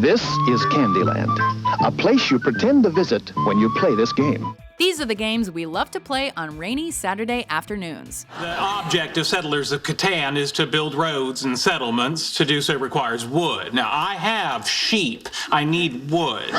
This is Candyland, a place you pretend to visit when you play this game. These are the games we love to play on rainy Saturday afternoons. The object of Settlers of Catan is to build roads and settlements. To do so requires wood. Now, I have sheep. I need wood.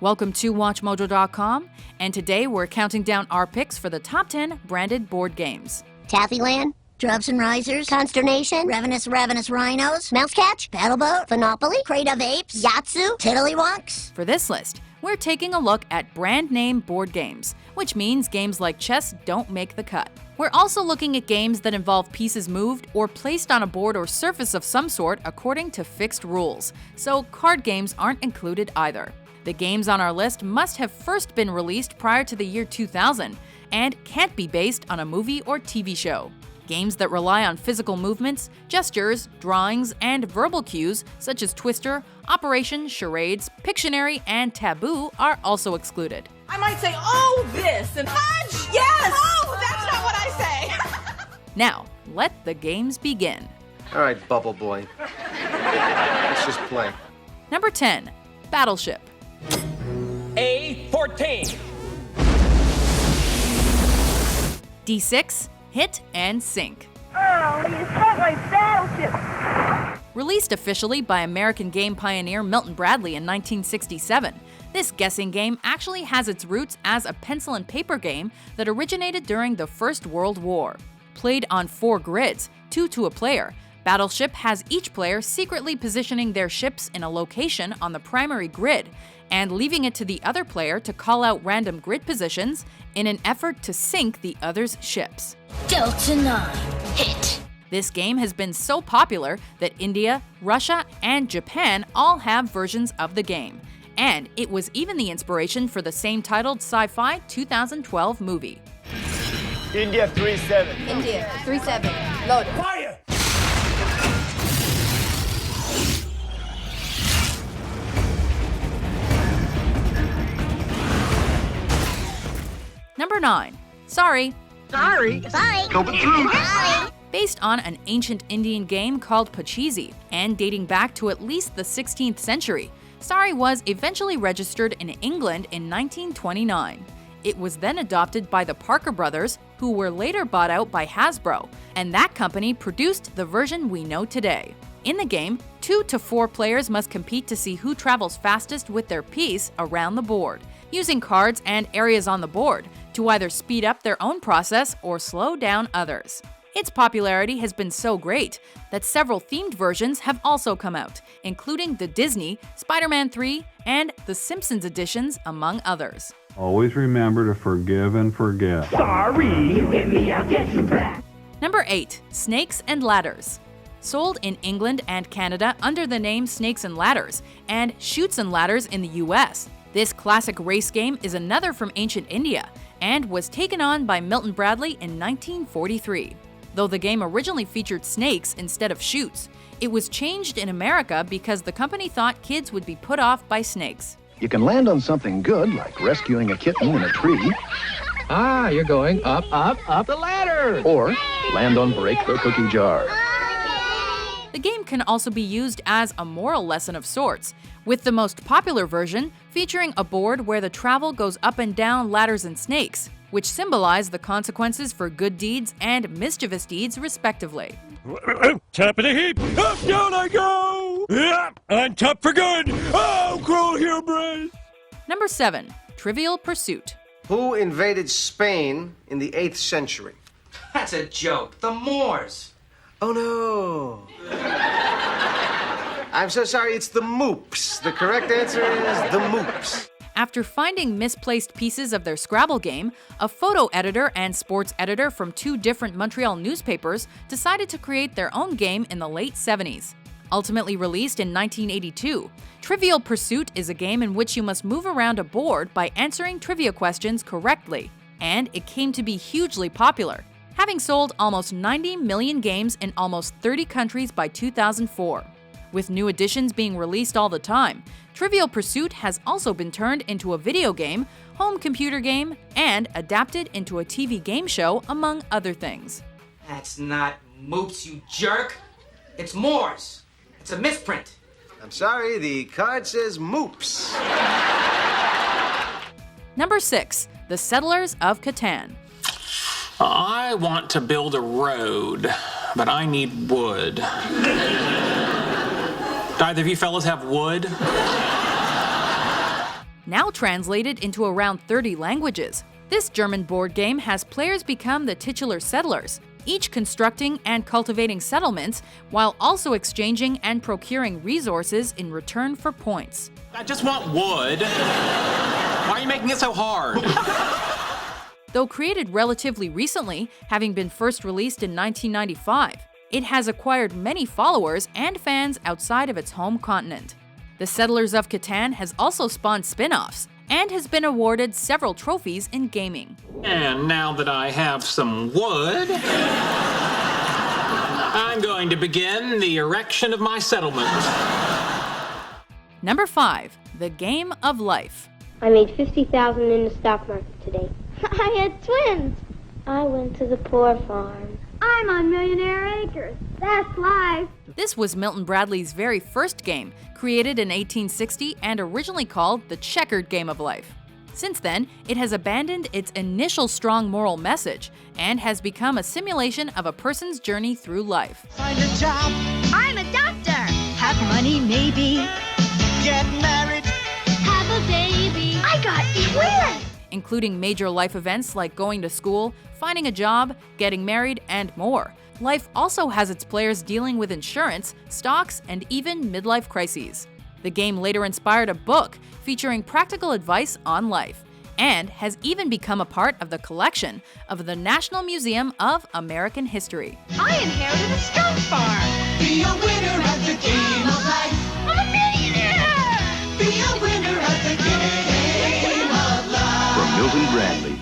Welcome to WatchMojo.com, and today we're counting down our picks for the top 10 branded board games. Taffyland, Droves and Risers, Consternation, Ravenous Rhinos, Mousecatch, Battleboat, Monopoly, Crate of Apes, Yatsu, Tiddlywonks. For this list, we're taking a look at brand name board games, which means games like chess don't make the cut. We're also looking at games that involve pieces moved or placed on a board or surface of some sort according to fixed rules, so card games aren't included either. The games on our list must have first been released prior to the year 2000 and can't be based on a movie or TV show. Games that rely on physical movements, gestures, drawings, and verbal cues such as Twister, Operation, Charades, Pictionary, and Taboo are also excluded. I might say, oh, this, and fudge! Yes! Oh, that's not what I say! Now, let the games begin. All right, Bubble Boy. Let's just play. Number 10, Battleship. A14. D6, hit and sink. Oh, you struck my battleship! Released officially by American game pioneer Milton Bradley in 1967, this guessing game actually has its roots as a pencil and paper game that originated during the First World War. Played on 4 grids, 2 to a player, Battleship has each player secretly positioning their ships in a location on the primary grid and leaving it to the other player to call out random grid positions in an effort to sink the other's ships. Delta 9, hit. This game has been so popular that India, Russia, and Japan all have versions of the game. And it was even the inspiration for the same titled sci-fi 2012 movie. India 3-7. India, 3-7, loaded. Fire! Number 9. Sorry. Sorry. Coming through. Based on an ancient Indian game called Pachisi and dating back to at least the 16th century, Sorry was eventually registered in England in 1929. It was then adopted by the Parker brothers, who were later bought out by Hasbro, and that company produced the version we know today. In the game, 2 to 4 players must compete to see who travels fastest with their piece around the board, using cards and areas on the board to either speed up their own process or slow down others. Its popularity has been so great that several themed versions have also come out, including the Disney, Spider-Man 3, and the Simpsons editions, among others. Always remember to forgive and forget. Sorry, you hit me, I'll get you back. Number 8. Snakes and Ladders. Sold in England and Canada under the name Snakes and Ladders, and Chutes and Ladders in the US. This classic race game is another from ancient India, and was taken on by Milton Bradley in 1943. Though the game originally featured snakes instead of chutes, it was changed in America because the company thought kids would be put off by snakes. You can land on something good, like rescuing a kitten in a tree, Ah, you're going up, up, up the ladder. or land on Break the Cookie Jar. The game can also be used as a moral lesson of sorts, with the most popular version featuring a board where the travel goes up and down ladders and snakes, which symbolize the consequences for good deeds and mischievous deeds, respectively. Top of the heap, up down I go! On top for good! Oh, cruel hubris! Number 7. Trivial Pursuit. Who invaded Spain in the 8th century? That's a joke. The Moors. Oh, no. I'm so sorry, it's the Moops. The correct answer is the Moops. After finding misplaced pieces of their Scrabble game, a photo editor and sports editor from 2 different Montreal newspapers decided to create their own game in the late 70s. Ultimately released in 1982, Trivial Pursuit is a game in which you must move around a board by answering trivia questions correctly, and it came to be hugely popular, having sold almost 90 million games in almost 30 countries by 2004. With new editions being released all the time, Trivial Pursuit has also been turned into a video game, home computer game, and adapted into a TV game show, among other things. That's not Moops, you jerk. It's Moors. It's a misprint. I'm sorry, the card says moops. Number 6. The Settlers of Catan. I want to build a road, but I need wood. Do either of you fellas have wood? Now translated into around 30 languages, this German board game has players become the titular settlers, each constructing and cultivating settlements while also exchanging and procuring resources in return for points. I just want wood. Why are you making it so hard? Though created relatively recently, having been first released in 1995, it has acquired many followers and fans outside of its home continent. The Settlers of Catan has also spawned spin-offs and has been awarded several trophies in gaming. And now that I have some wood, I'm going to begin the erection of my settlement. Number 5. The Game of Life. I made $50,000 in the stock market today. I had twins. I went to the poor farm. I'm on Millionaire Acres. That's life. This was Milton Bradley's very first game, created in 1860 and originally called the Checkered Game of Life. Since then, it has abandoned its initial strong moral message and has become a simulation of a person's journey through life. Find a job. I'm a doctor. Have money, maybe. Get married. Have a baby. I got twins. Including major life events like going to school, finding a job, getting married, and more. Life also has its players dealing with insurance, stocks, and even midlife crises. The game later inspired a book featuring practical advice on life, and has even become a part of the collection of the National Museum of American History. I inherited a skunk farm. Be a winner at the game of life. I'm a millionaire. Be a winner at the game of life. From Milton Bradley.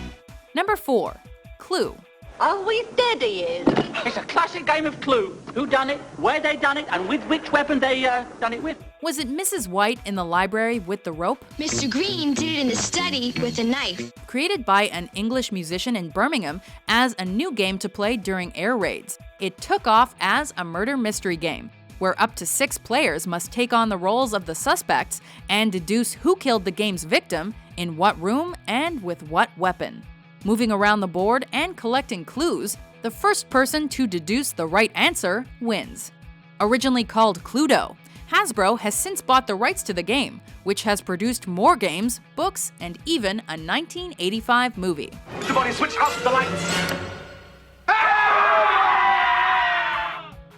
Number 4. Clue. Always dead he is. It's a classic game of Clue. Who done it, where they done it, and with which weapon they done it with. Was it Mrs. White in the library with the rope? Mr. Green did it in the study with a knife. Created by an English musician in Birmingham as a new game to play during air raids, it took off as a murder mystery game, where up to 6 players must take on the roles of the suspects and deduce who killed the game's victim, in what room, and with what weapon. Moving around the board and collecting clues, the first person to deduce the right answer wins. Originally called Cluedo, Hasbro has since bought the rights to the game, which has produced more games, books, and even a 1985 movie. Somebody switch off the lights.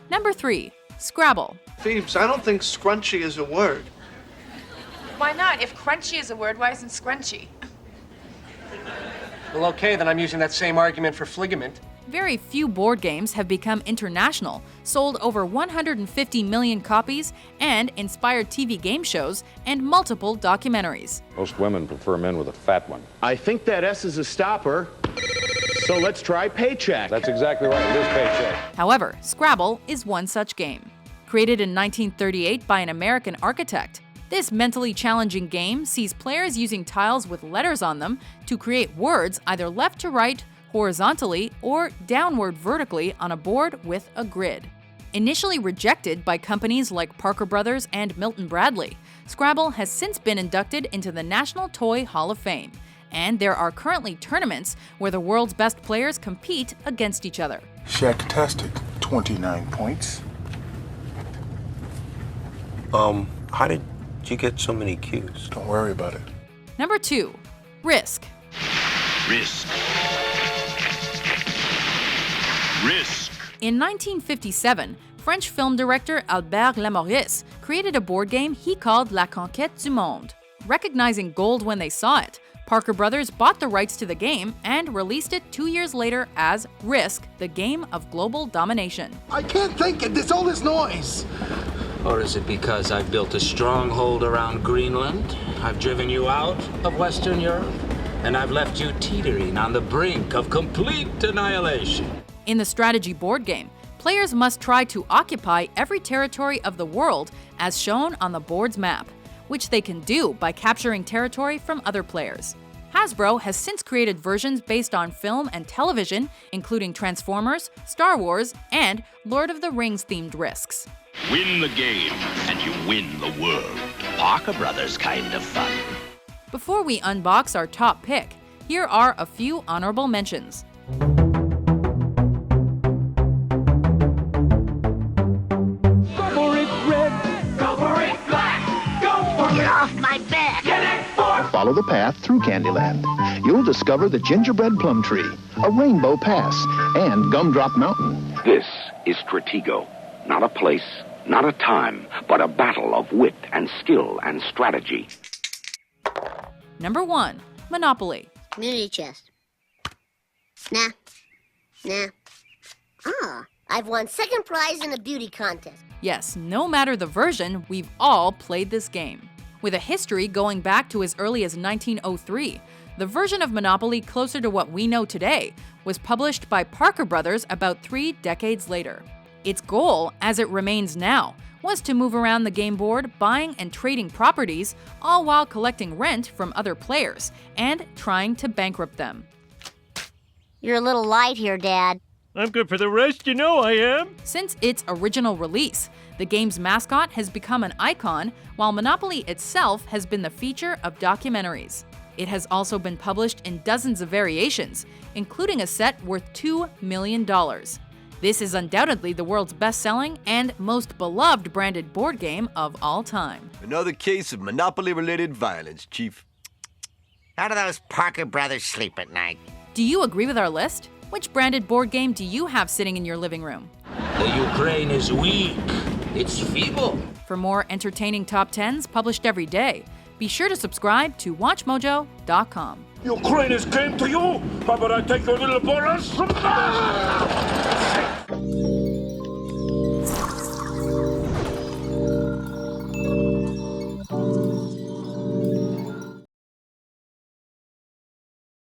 Number 3. Scrabble. Phoebes, I don't think scrunchy is a word. Why not? If crunchy is a word, why isn't scrunchy? Well, okay, then I'm using that same argument for fligament. Very few board games have become international, sold over 150 million copies, and inspired TV game shows and multiple documentaries. Most women prefer men with a fat one. I think that S is a stopper, so let's try paycheck. That's exactly right, it is paycheck. However, Scrabble is one such game. Created in 1938 by an American architect, this mentally challenging game sees players using tiles with letters on them to create words either left to right, horizontally, or downward vertically on a board with a grid. Initially rejected by companies like Parker Brothers and Milton Bradley, Scrabble has since been inducted into the National Toy Hall of Fame, and there are currently tournaments where the world's best players compete against each other. Shack-tastic, 29 points. How did you get so many cues? Don't worry about it. Number 2. Risk. Risk. Risk. In 1957, French film director Albert Lamorisse created a board game he called La Conquête du Monde. Recognizing gold when they saw it, Parker Brothers bought the rights to the game and released it 2 years later as Risk, the Game of Global Domination. I can't think, there's all this noise. Or is it because I've built a stronghold around Greenland? I've driven you out of Western Europe, and I've left you teetering on the brink of complete annihilation. In the strategy board game, players must try to occupy every territory of the world as shown on the board's map, which they can do by capturing territory from other players. Hasbro has since created versions based on film and television, including Transformers, Star Wars, and Lord of the Rings-themed Risks. Win the game, and you win the world. Parker Brothers kind of fun. Before we unbox our top pick, here are a few honorable mentions. Go for it, red. Go for it, black. Go for it. Get off my back. Get it for Follow the path through Candyland. You'll discover the gingerbread plum tree, a rainbow pass, and Gumdrop Mountain. This is Stratego. Not a place, not a time, but a battle of wit and skill and strategy. Number 1. Monopoly. Community chest. Nah. Ah, I've won second prize in a beauty contest. Yes, no matter the version, we've all played this game. With a history going back to as early as 1903, the version of Monopoly closer to what we know today was published by Parker Brothers about 3 decades later. Its goal, as it remains now, was to move around the game board, buying and trading properties, all while collecting rent from other players and trying to bankrupt them. You're a little light here, Dad. I'm good for the rest, you know I am. Since its original release, the game's mascot has become an icon, while Monopoly itself has been the feature of documentaries. It has also been published in dozens of variations, including a set worth $2 million. This is undoubtedly the world's best-selling and most beloved branded board game of all time. Another case of Monopoly-related violence, Chief. How do those Parker brothers sleep at night? Do you agree with our list? Which branded board game do you have sitting in your living room? The Ukraine is weak. It's feeble. For more entertaining top 10s published every day, be sure to subscribe to WatchMojo.com. Ukraine is came to you. How about I take your little bonus from that?